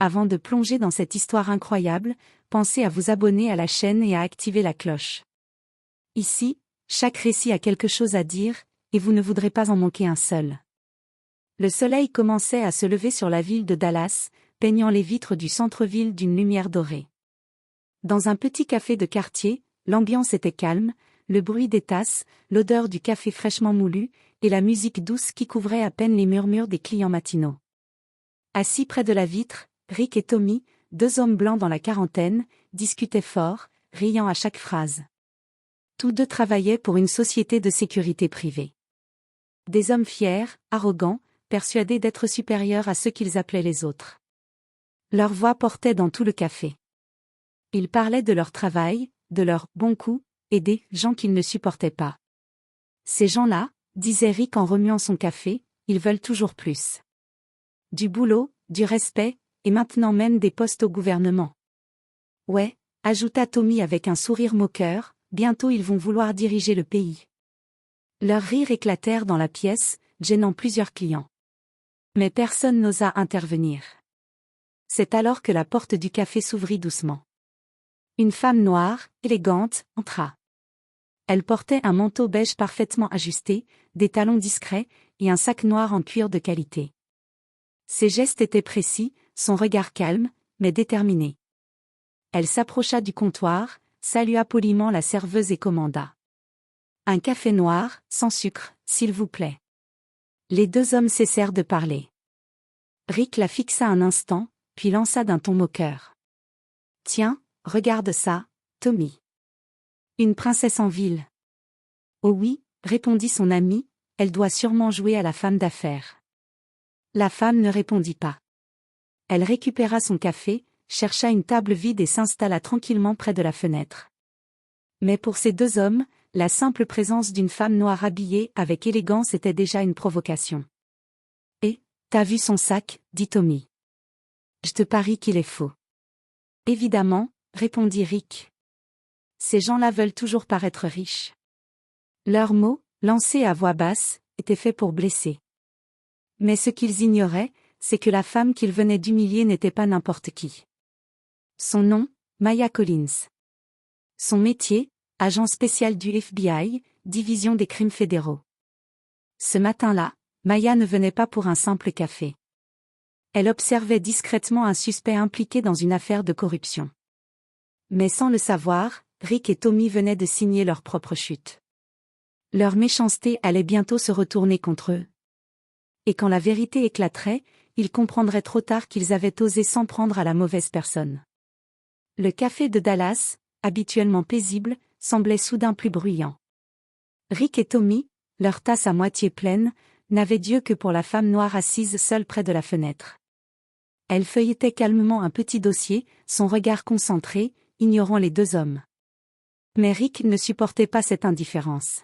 Avant de plonger dans cette histoire incroyable, pensez à vous abonner à la chaîne et à activer la cloche. Ici, chaque récit a quelque chose à dire, et vous ne voudrez pas en manquer un seul. Le soleil commençait à se lever sur la ville de Dallas, peignant les vitres du centre-ville d'une lumière dorée. Dans un petit café de quartier, l'ambiance était calme, le bruit des tasses, l'odeur du café fraîchement moulu, et la musique douce qui couvrait à peine les murmures des clients matinaux. Assis près de la vitre, Rick et Tommy, deux hommes blancs dans la quarantaine, discutaient fort, riant à chaque phrase. Tous deux travaillaient pour une société de sécurité privée. Des hommes fiers, arrogants, persuadés d'être supérieurs à ceux qu'ils appelaient les autres. Leur voix portait dans tout le café. Ils parlaient de leur travail, de leurs bons coups, et des gens qu'ils ne supportaient pas. Ces gens-là, disait Rick en remuant son café, ils veulent toujours plus. Du boulot, du respect, et maintenant même des postes au gouvernement. Ouais, ajouta Tommy avec un sourire moqueur, bientôt ils vont vouloir diriger le pays. Leurs rires éclatèrent dans la pièce, gênant plusieurs clients. Mais personne n'osa intervenir. C'est alors que la porte du café s'ouvrit doucement. Une femme noire, élégante, entra. Elle portait un manteau beige parfaitement ajusté, des talons discrets, et un sac noir en cuir de qualité. Ses gestes étaient précis, son regard calme, mais déterminé. Elle s'approcha du comptoir, salua poliment la serveuse et commanda. Un café noir, sans sucre, s'il vous plaît. Les deux hommes cessèrent de parler. Rick la fixa un instant, puis lança d'un ton moqueur. Tiens, regarde ça, Tommy. Une princesse en ville. Oh oui, répondit son ami, elle doit sûrement jouer à la femme d'affaires. La femme ne répondit pas. Elle récupéra son café, chercha une table vide et s'installa tranquillement près de la fenêtre. Mais pour ces deux hommes, la simple présence d'une femme noire habillée avec élégance était déjà une provocation. « Et, t'as vu son sac ?» dit Tommy. « Je te parie qu'il est faux. »« Évidemment, » répondit Rick. « Ces gens-là veulent toujours paraître riches. » Leurs mots, lancés à voix basse, étaient faits pour blesser. Mais ce qu'ils ignoraient, c'est que la femme qu'ils venaient d'humilier n'était pas n'importe qui. Son nom, Maya Collins. Son métier, agent spécial du FBI, division des crimes fédéraux. Ce matin-là, Maya ne venait pas pour un simple café. Elle observait discrètement un suspect impliqué dans une affaire de corruption. Mais sans le savoir, Rick et Tommy venaient de signer leur propre chute. Leur méchanceté allait bientôt se retourner contre eux. Et quand la vérité éclaterait, ils comprendraient trop tard qu'ils avaient osé s'en prendre à la mauvaise personne. Le café de Dallas, habituellement paisible, semblait soudain plus bruyant. Rick et Tommy, leur tasse à moitié pleine, n'avaient d'yeux que pour la femme noire assise seule près de la fenêtre. Elle feuilletait calmement un petit dossier, son regard concentré, ignorant les deux hommes. Mais Rick ne supportait pas cette indifférence.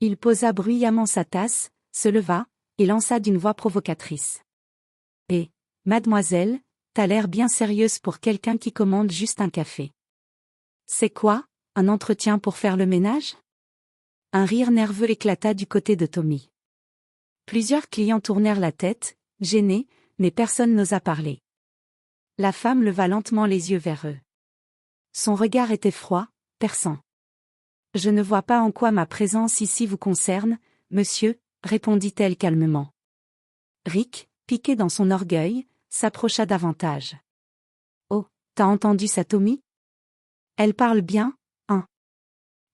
Il posa bruyamment sa tasse, se leva, et lança d'une voix provocatrice. « Eh, mademoiselle, t'as l'air bien sérieuse pour quelqu'un qui commande juste un café. C'est quoi, un entretien pour faire le ménage ?» Un rire nerveux éclata du côté de Tommy. Plusieurs clients tournèrent la tête, gênés, mais personne n'osa parler. La femme leva lentement les yeux vers eux. Son regard était froid, perçant. « Je ne vois pas en quoi ma présence ici vous concerne, monsieur, » répondit-elle calmement. Rick, piqué dans son orgueil, s'approcha davantage. « Oh, t'as entendu ça, Tommy ? Elle parle bien, hein ?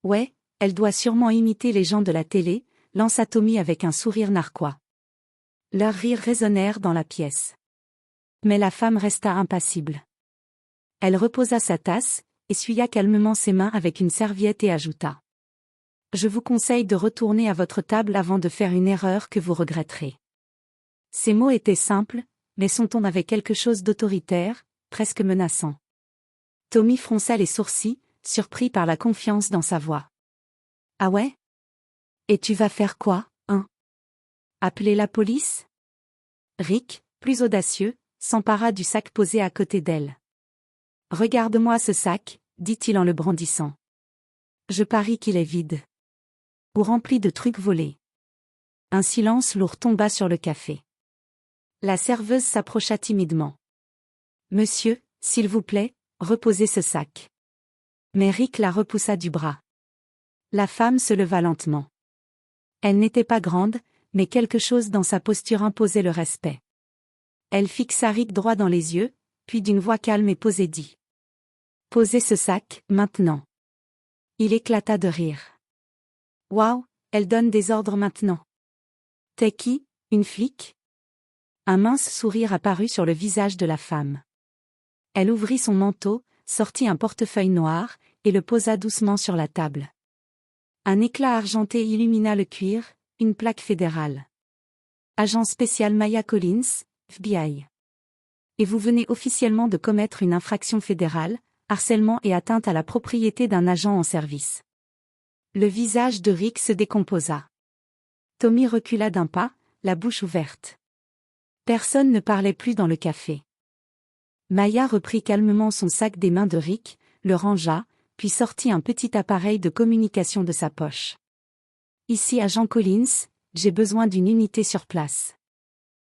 Ouais, elle doit sûrement imiter les gens de la télé, » lança Tommy avec un sourire narquois. Leurs rires résonnèrent dans la pièce. Mais la femme resta impassible. Elle reposa sa tasse, essuya calmement ses mains avec une serviette et ajouta. « Je vous conseille de retourner à votre table avant de faire une erreur que vous regretterez. » Ces mots étaient simples, mais son ton avait quelque chose d'autoritaire, presque menaçant. Tommy fronça les sourcils, surpris par la confiance dans sa voix. « Ah ouais ? Et tu vas faire quoi, hein ? Appeler la police ?» Rick, plus audacieux, s'empara du sac posé à côté d'elle. « Regarde-moi ce sac, » dit-il en le brandissant. « Je parie qu'il est vide. Ou rempli de trucs volés. » Un silence lourd tomba sur le café. La serveuse s'approcha timidement. Monsieur, s'il vous plaît, reposez ce sac. Mais Rick la repoussa du bras. La femme se leva lentement. Elle n'était pas grande, mais quelque chose dans sa posture imposait le respect. Elle fixa Rick droit dans les yeux, puis d'une voix calme et posée dit. Posez ce sac, maintenant. Il éclata de rire. Waouh, elle donne des ordres maintenant. T'es qui, une flic? Un mince sourire apparut sur le visage de la femme. Elle ouvrit son manteau, sortit un portefeuille noir, et le posa doucement sur la table. Un éclat argenté illumina le cuir, une plaque fédérale. Agent spécial Maya Collins, FBI. Et vous venez officiellement de commettre une infraction fédérale, harcèlement et atteinte à la propriété d'un agent en service. Le visage de Rick se décomposa. Tommy recula d'un pas, la bouche ouverte. Personne ne parlait plus dans le café. Maya reprit calmement son sac des mains de Rick, le rangea, puis sortit un petit appareil de communication de sa poche. Ici agent Collins, j'ai besoin d'une unité sur place.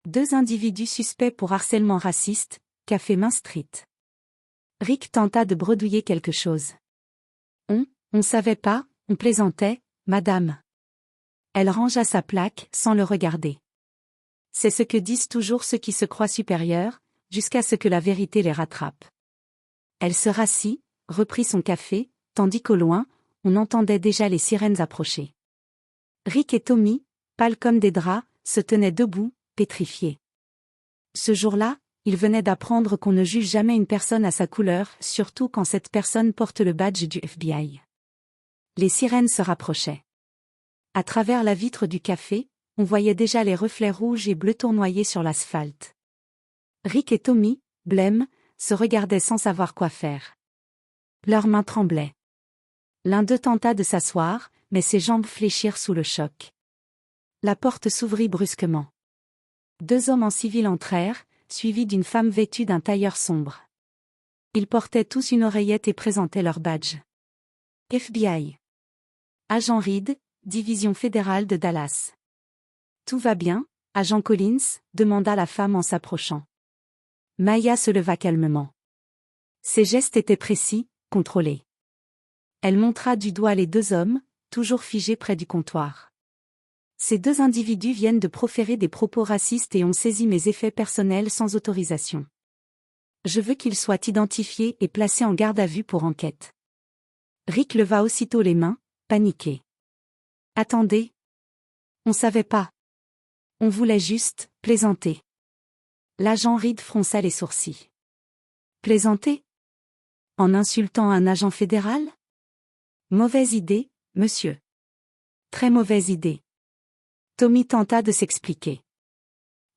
2 individus suspects pour harcèlement raciste, café Main Street. Rick tenta de bredouiller quelque chose. On savait pas, on plaisantait, madame. Elle rangea sa plaque, sans le regarder. C'est ce que disent toujours ceux qui se croient supérieurs, jusqu'à ce que la vérité les rattrape. Elle se rassit, reprit son café, tandis qu'au loin, on entendait déjà les sirènes approcher. Rick et Tommy, pâles comme des draps, se tenaient debout, pétrifiés. Ce jour-là, ils venaient d'apprendre qu'on ne juge jamais une personne à sa couleur, surtout quand cette personne porte le badge du FBI. Les sirènes se rapprochaient. À travers la vitre du café, on voyait déjà les reflets rouges et bleus tournoyer sur l'asphalte. Rick et Tommy, blêmes, se regardaient sans savoir quoi faire. Leurs mains tremblaient. L'un d'eux tenta de s'asseoir, mais ses jambes fléchirent sous le choc. La porte s'ouvrit brusquement. 2 hommes en civil entrèrent, suivis d'une femme vêtue d'un tailleur sombre. Ils portaient tous une oreillette et présentaient leur badge. FBI. Agent Reed, Division fédérale de Dallas. Tout va bien, agent Collins, demanda la femme en s'approchant. Maya se leva calmement. Ses gestes étaient précis, contrôlés. Elle montra du doigt les 2 hommes, toujours figés près du comptoir. Ces 2 individus viennent de proférer des propos racistes et ont saisi mes effets personnels sans autorisation. Je veux qu'ils soient identifiés et placés en garde à vue pour enquête. Rick leva aussitôt les mains, paniqué. Attendez. On savait pas. On voulait juste plaisanter. L'agent Reed fronça les sourcils. Plaisanter? En insultant un agent fédéral? Mauvaise idée, monsieur. Très mauvaise idée. Tommy tenta de s'expliquer.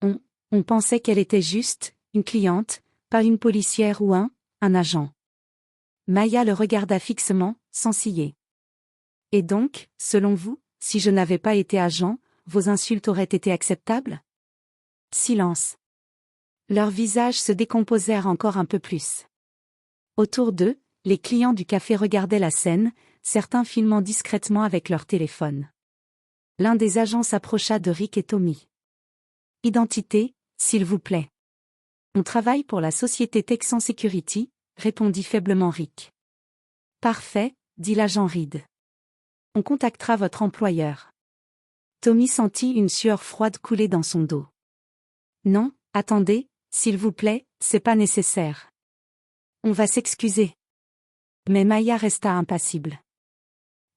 On pensait qu'elle était juste, une cliente, pas une policière ou un agent. Maya le regarda fixement, sans ciller. Et donc, selon vous, si je n'avais pas été agent, vos insultes auraient été acceptables? Silence. Leurs visages se décomposèrent encore un peu plus. Autour d'eux, les clients du café regardaient la scène, certains filmant discrètement avec leur téléphone. L'un des agents s'approcha de Rick et Tommy. Identité, s'il vous plaît. On travaille pour la société Texan Security, répondit faiblement Rick. Parfait, dit l'agent Reed. On contactera votre employeur. Tommy sentit une sueur froide couler dans son dos. Non, attendez, s'il vous plaît, c'est pas nécessaire. On va s'excuser. Mais Maya resta impassible.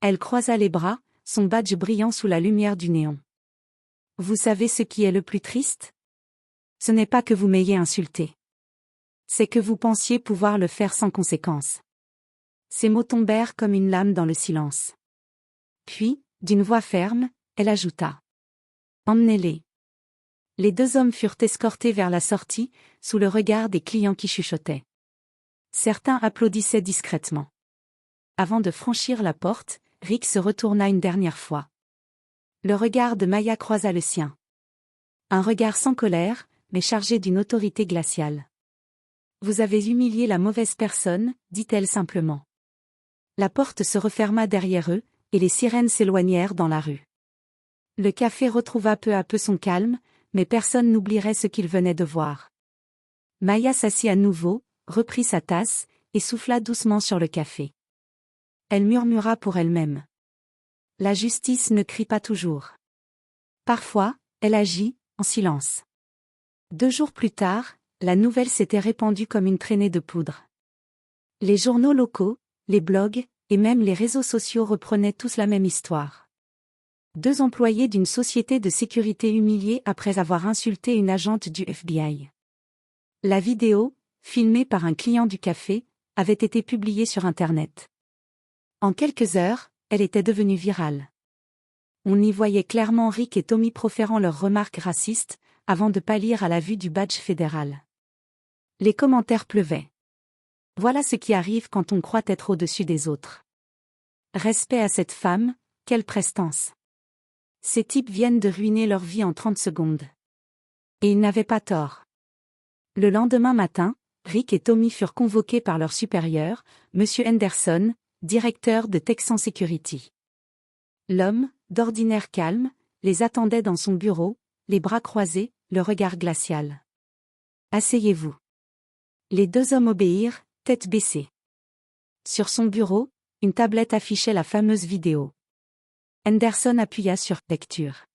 Elle croisa les bras, son badge brillant sous la lumière du néon. Vous savez ce qui est le plus triste? Ce n'est pas que vous m'ayez insulté. C'est que vous pensiez pouvoir le faire sans conséquence. Ces mots tombèrent comme une lame dans le silence. Puis, d'une voix ferme, elle ajouta. Emmenez-les. Les 2 hommes furent escortés vers la sortie, sous le regard des clients qui chuchotaient. Certains applaudissaient discrètement. Avant de franchir la porte, Rick se retourna une dernière fois. Le regard de Maya croisa le sien. Un regard sans colère, mais chargé d'une autorité glaciale. Vous avez humilié la mauvaise personne, dit-elle simplement. La porte se referma derrière eux, et les sirènes s'éloignèrent dans la rue. Le café retrouva peu à peu son calme, mais personne n'oublierait ce qu'il venait de voir. Maya s'assit à nouveau, reprit sa tasse, et souffla doucement sur le café. Elle murmura pour elle-même. La justice ne crie pas toujours. Parfois, elle agit, en silence. 2 jours plus tard, la nouvelle s'était répandue comme une traînée de poudre. Les journaux locaux, les blogs, et même les réseaux sociaux reprenaient tous la même histoire. 2 employés d'une société de sécurité humiliés après avoir insulté une agente du FBI. La vidéo, filmée par un client du café, avait été publiée sur Internet. En quelques heures, elle était devenue virale. On y voyait clairement Rick et Tommy proférant leurs remarques racistes, avant de pâlir à la vue du badge fédéral. Les commentaires pleuvaient. Voilà ce qui arrive quand on croit être au-dessus des autres. Respect à cette femme, quelle prestance. Ces types viennent de ruiner leur vie en 30 secondes. Et ils n'avaient pas tort. Le lendemain matin, Rick et Tommy furent convoqués par leur supérieur, M. Henderson, directeur de Texan Security. L'homme, d'ordinaire calme, les attendait dans son bureau, les bras croisés, le regard glacial. « Asseyez-vous. » Les 2 hommes obéirent, tête baissée. Sur son bureau, une tablette affichait la fameuse vidéo. Henderson appuya sur « Lecture ».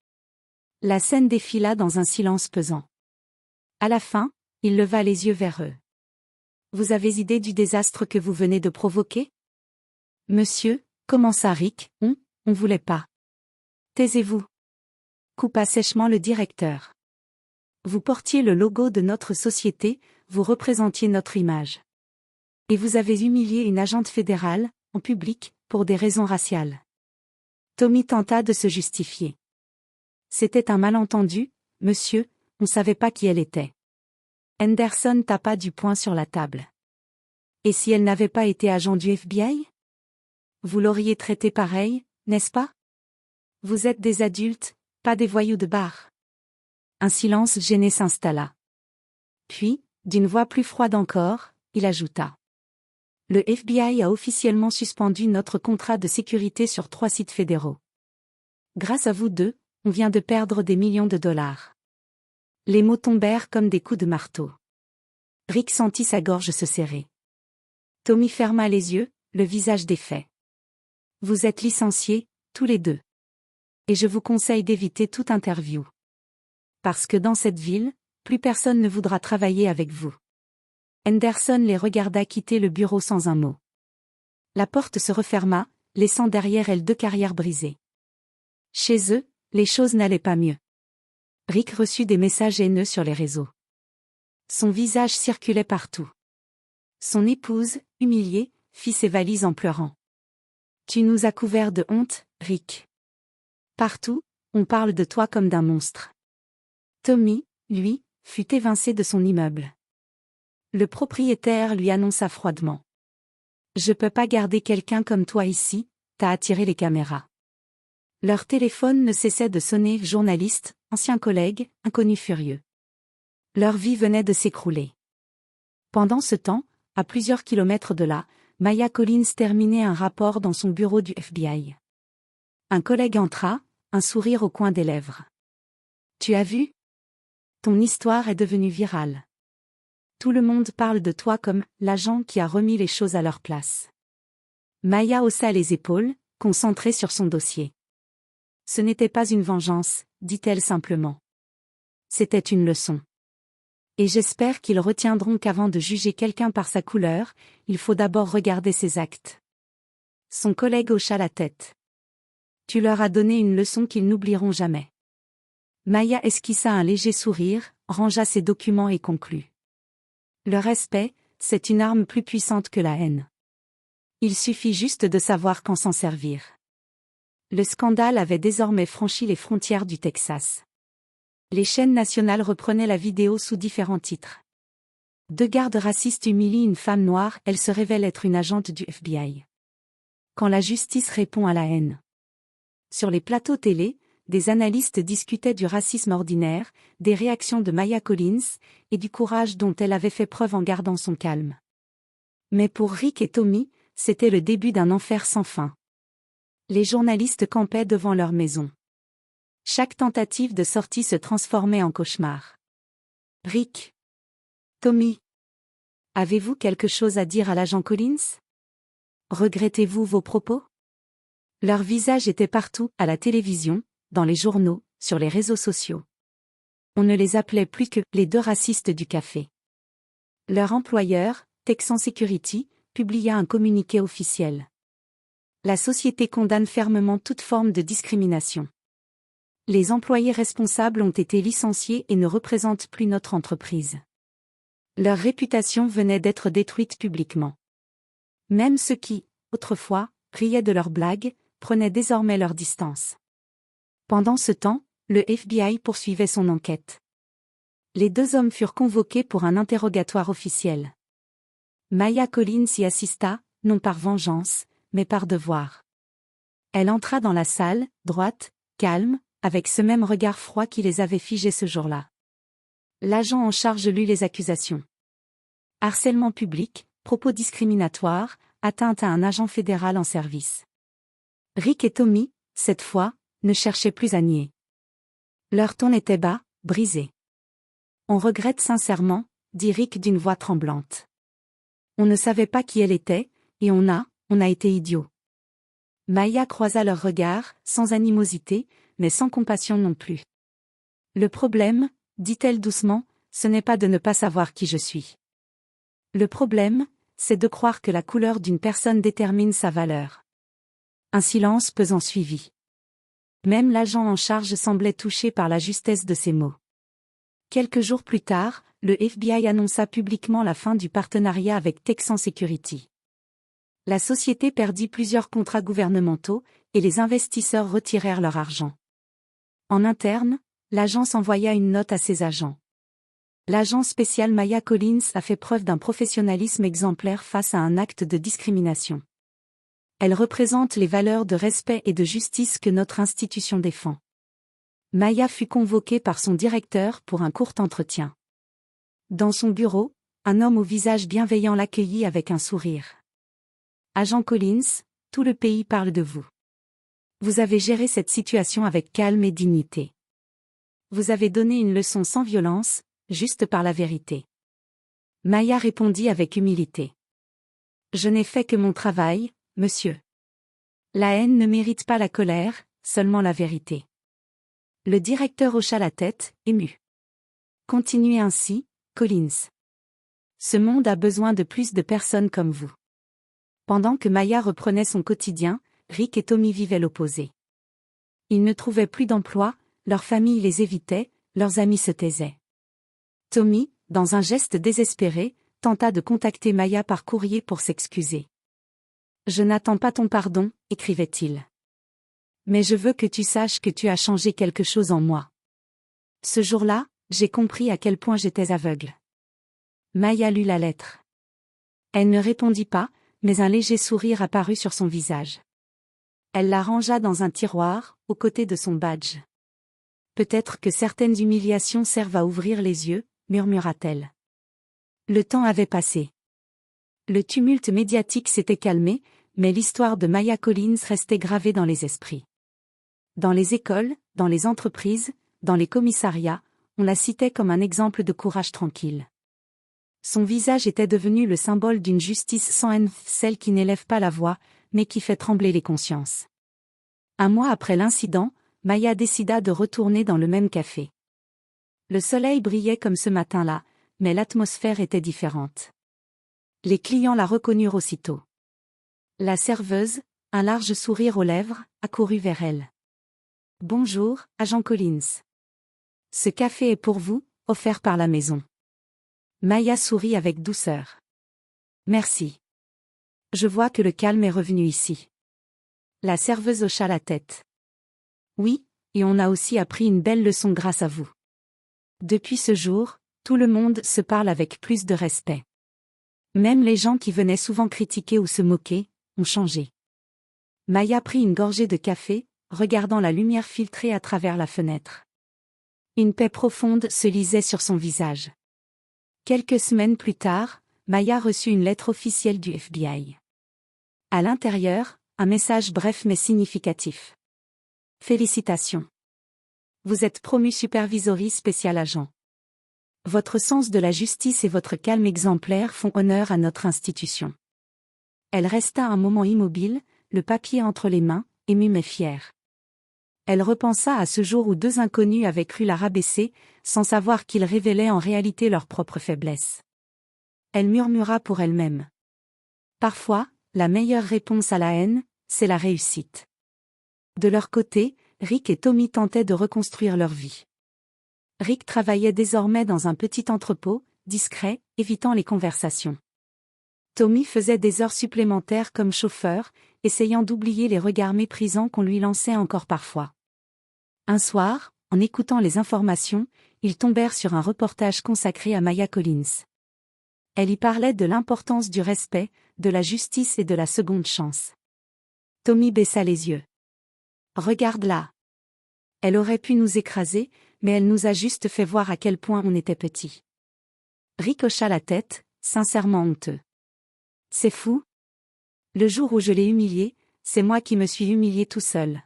La scène défila dans un silence pesant. À la fin, il leva les yeux vers eux. « Vous avez idée du désastre que vous venez de provoquer ? » « Monsieur, » commença Rick, « on voulait pas. » « Taisez-vous. » coupa sèchement le directeur. « Vous portiez le logo de notre société, vous représentiez notre image. Et vous avez humilié une agente fédérale, en public, pour des raisons raciales. » Tommy tenta de se justifier. « C'était un malentendu, monsieur, on savait pas qui elle était. » Henderson tapa du poing sur la table. « Et si elle n'avait pas été agent du FBI ? Vous l'auriez traité pareil, n'est-ce pas ? Vous êtes des adultes, pas des voyous de bar. » Un silence gêné s'installa. Puis, d'une voix plus froide encore, il ajouta. « Le FBI a officiellement suspendu notre contrat de sécurité sur 3 sites fédéraux. Grâce à vous 2, on vient de perdre des millions de dollars. » Les mots tombèrent comme des coups de marteau. Rick sentit sa gorge se serrer. Tommy ferma les yeux, le visage défait. « Vous êtes licenciés, tous les 2. Et je vous conseille d'éviter toute interview. Parce que dans cette ville, plus personne ne voudra travailler avec vous. » Henderson les regarda quitter le bureau sans un mot. La porte se referma, laissant derrière elle 2 carrières brisées. Chez eux, les choses n'allaient pas mieux. Rick reçut des messages haineux sur les réseaux. Son visage circulait partout. Son épouse, humiliée, fit ses valises en pleurant. « Tu nous as couverts de honte, Rick. Partout, on parle de toi comme d'un monstre. » Tommy, lui, fut évincé de son immeuble. Le propriétaire lui annonça froidement. « Je peux pas garder quelqu'un comme toi ici, t'as attiré les caméras. » Leur téléphone ne cessait de sonner, journalistes, anciens collègues, inconnus furieux. Leur vie venait de s'écrouler. Pendant ce temps, à plusieurs kilomètres de là, Maya Collins terminait un rapport dans son bureau du FBI. Un collègue entra, un sourire au coin des lèvres. « Tu as vu ? Ton histoire est devenue virale. Tout le monde parle de toi comme « l'agent qui a remis les choses à leur place. » Maya haussa les épaules, concentrée sur son dossier. « Ce n'était pas une vengeance, dit-elle simplement. C'était une leçon. Et j'espère qu'ils retiendront qu'avant de juger quelqu'un par sa couleur, il faut d'abord regarder ses actes. » Son collègue hocha la tête. « Tu leur as donné une leçon qu'ils n'oublieront jamais. » Maya esquissa un léger sourire, rangea ses documents et conclut. « Le respect, c'est une arme plus puissante que la haine. Il suffit juste de savoir quand s'en servir. » Le scandale avait désormais franchi les frontières du Texas. Les chaînes nationales reprenaient la vidéo sous différents titres. 2 gardes racistes humilient une femme noire, elle se révèle être une agente du FBI. Quand la justice répond à la haine. Sur les plateaux télé, des analystes discutaient du racisme ordinaire, des réactions de Maya Collins, et du courage dont elle avait fait preuve en gardant son calme. Mais pour Rick et Tommy, c'était le début d'un enfer sans fin. Les journalistes campaient devant leur maison. Chaque tentative de sortie se transformait en cauchemar. « Rick, Tommy. Avez-vous quelque chose à dire à l'agent Collins? Regrettez-vous vos propos? Leur visage était partout, à la télévision, dans les journaux, sur les réseaux sociaux. On ne les appelait plus que les deux racistes du café. Leur employeur, Texan Security, publia un communiqué officiel. La société condamne fermement toute forme de discrimination. Les employés responsables ont été licenciés et ne représentent plus notre entreprise. Leur réputation venait d'être détruite publiquement. Même ceux qui, autrefois, riaient de leurs blagues, prenaient désormais leur distance. Pendant ce temps, le FBI poursuivait son enquête. Les deux hommes furent convoqués pour un interrogatoire officiel. Maya Collins y assista, non par vengeance, mais par devoir. Elle entra dans la salle, droite, calme, avec ce même regard froid qui les avait figés ce jour-là. L'agent en charge lut les accusations. Harcèlement public, propos discriminatoires, atteinte à un agent fédéral en service. Rick et Tommy, cette fois, ne cherchaient plus à nier. Leur ton était bas, brisé. On regrette sincèrement, dit Rick d'une voix tremblante. On ne savait pas qui elle était, et on a été idiots. Maya croisa leurs regards, sans animosité, mais sans compassion non plus. Le problème, dit-elle doucement, ce n'est pas de ne pas savoir qui je suis. Le problème, c'est de croire que la couleur d'une personne détermine sa valeur. Un silence pesant suivit. Même l'agent en charge semblait touché par la justesse de ces mots. Quelques jours plus tard, le FBI annonça publiquement la fin du partenariat avec Texan Security. La société perdit plusieurs contrats gouvernementaux, et les investisseurs retirèrent leur argent. En interne, l'agence envoya une note à ses agents. L'agent spécial Maya Collins a fait preuve d'un professionnalisme exemplaire face à un acte de discrimination. Elle représente les valeurs de respect et de justice que notre institution défend. Maya fut convoquée par son directeur pour un court entretien. Dans son bureau, un homme au visage bienveillant l'accueillit avec un sourire. « Agent Collins, tout le pays parle de vous. Vous avez géré cette situation avec calme et dignité. Vous avez donné une leçon sans violence, juste par la vérité. » Maya répondit avec humilité. « Je n'ai fait que mon travail, monsieur. La haine ne mérite pas la colère, seulement la vérité. » Le directeur hocha la tête, ému. « Continuez ainsi, Collins. Ce monde a besoin de plus de personnes comme vous. » Pendant que Maya reprenait son quotidien, Rick et Tommy vivaient l'opposé. Ils ne trouvaient plus d'emploi, leur famille les évitait, leurs amis se taisaient. Tommy, dans un geste désespéré, tenta de contacter Maya par courrier pour s'excuser. « Je n'attends pas ton pardon, écrivait-il. Mais je veux que tu saches que tu as changé quelque chose en moi. Ce jour-là, j'ai compris à quel point j'étais aveugle. » Maya lut la lettre. Elle ne répondit pas, mais un léger sourire apparut sur son visage. Elle la rangea dans un tiroir, aux côtés de son badge. « Peut-être que certaines humiliations servent à ouvrir les yeux, » murmura-t-elle. Le temps avait passé. Le tumulte médiatique s'était calmé, mais l'histoire de Maya Collins restait gravée dans les esprits. Dans les écoles, dans les entreprises, dans les commissariats, on la citait comme un exemple de courage tranquille. Son visage était devenu le symbole d'une justice sans haine, celle qui n'élève pas la voix, mais qui fait trembler les consciences. Un mois après l'incident, Maya décida de retourner dans le même café. Le soleil brillait comme ce matin-là, mais l'atmosphère était différente. Les clients la reconnurent aussitôt. La serveuse, un large sourire aux lèvres, accourut vers elle. « Bonjour, agent Collins. Ce café est pour vous, offert par la maison. » Maya sourit avec douceur. « Merci. Je vois que le calme est revenu ici. » La serveuse hocha la tête. « Oui, et on a aussi appris une belle leçon grâce à vous. Depuis ce jour, tout le monde se parle avec plus de respect. Même les gens qui venaient souvent critiquer ou se moquer, ont changé. » Maya prit une gorgée de café, regardant la lumière filtrée à travers la fenêtre. Une paix profonde se lisait sur son visage. Quelques semaines plus tard, Maya reçut une lettre officielle du FBI. À l'intérieur, un message bref mais significatif. « Félicitations. Vous êtes promu supervisory spécial agent. Votre sens de la justice et votre calme exemplaire font honneur à notre institution. Elle resta un moment immobile, le papier entre les mains, émue mais fière. Elle repensa à ce jour où deux inconnus avaient cru la rabaisser, sans savoir qu'ils révélaient en réalité leur propre faiblesse. Elle murmura pour elle-même. Parfois, la meilleure réponse à la haine, c'est la réussite. De leur côté, Rick et Tommy tentaient de reconstruire leur vie. Rick travaillait désormais dans un petit entrepôt, discret, évitant les conversations. Tommy faisait des heures supplémentaires comme chauffeur, essayant d'oublier les regards méprisants qu'on lui lançait encore parfois. Un soir, en écoutant les informations, ils tombèrent sur un reportage consacré à Maya Collins. Elle y parlait de l'importance du respect, de la justice et de la seconde chance. Tommy baissa les yeux. « Regarde-la. Elle aurait pu nous écraser, mais elle nous a juste fait voir à quel point on était petits. » Rick hocha la tête, sincèrement honteux. « C'est fou. Le jour où je l'ai humiliée, c'est moi qui me suis humilié tout seul. »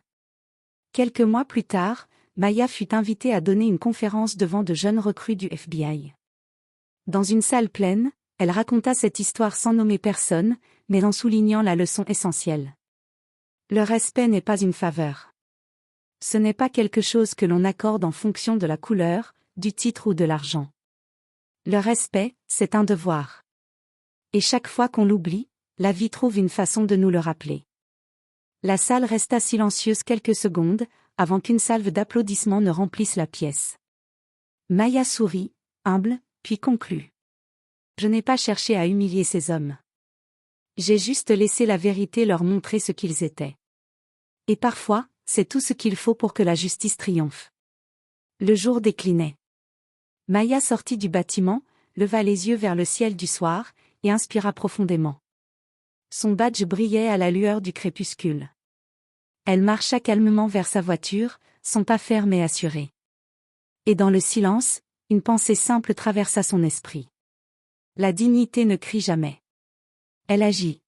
Quelques mois plus tard, Maya fut invitée à donner une conférence devant de jeunes recrues du FBI. Dans une salle pleine, elle raconta cette histoire sans nommer personne, mais en soulignant la leçon essentielle. Le respect n'est pas une faveur. Ce n'est pas quelque chose que l'on accorde en fonction de la couleur, du titre ou de l'argent. Le respect, c'est un devoir. Et chaque fois qu'on l'oublie, la vie trouve une façon de nous le rappeler. La salle resta silencieuse quelques secondes, avant qu'une salve d'applaudissements ne remplisse la pièce. Maya sourit, humble, puis conclut. Je n'ai pas cherché à humilier ces hommes. J'ai juste laissé la vérité leur montrer ce qu'ils étaient. Et parfois, c'est tout ce qu'il faut pour que la justice triomphe. Le jour déclinait. Maya sortit du bâtiment, leva les yeux vers le ciel du soir, et inspira profondément. Son badge brillait à la lueur du crépuscule. Elle marcha calmement vers sa voiture, son pas ferme et assuré. Et dans le silence, une pensée simple traversa son esprit. La dignité ne crie jamais. Elle agit.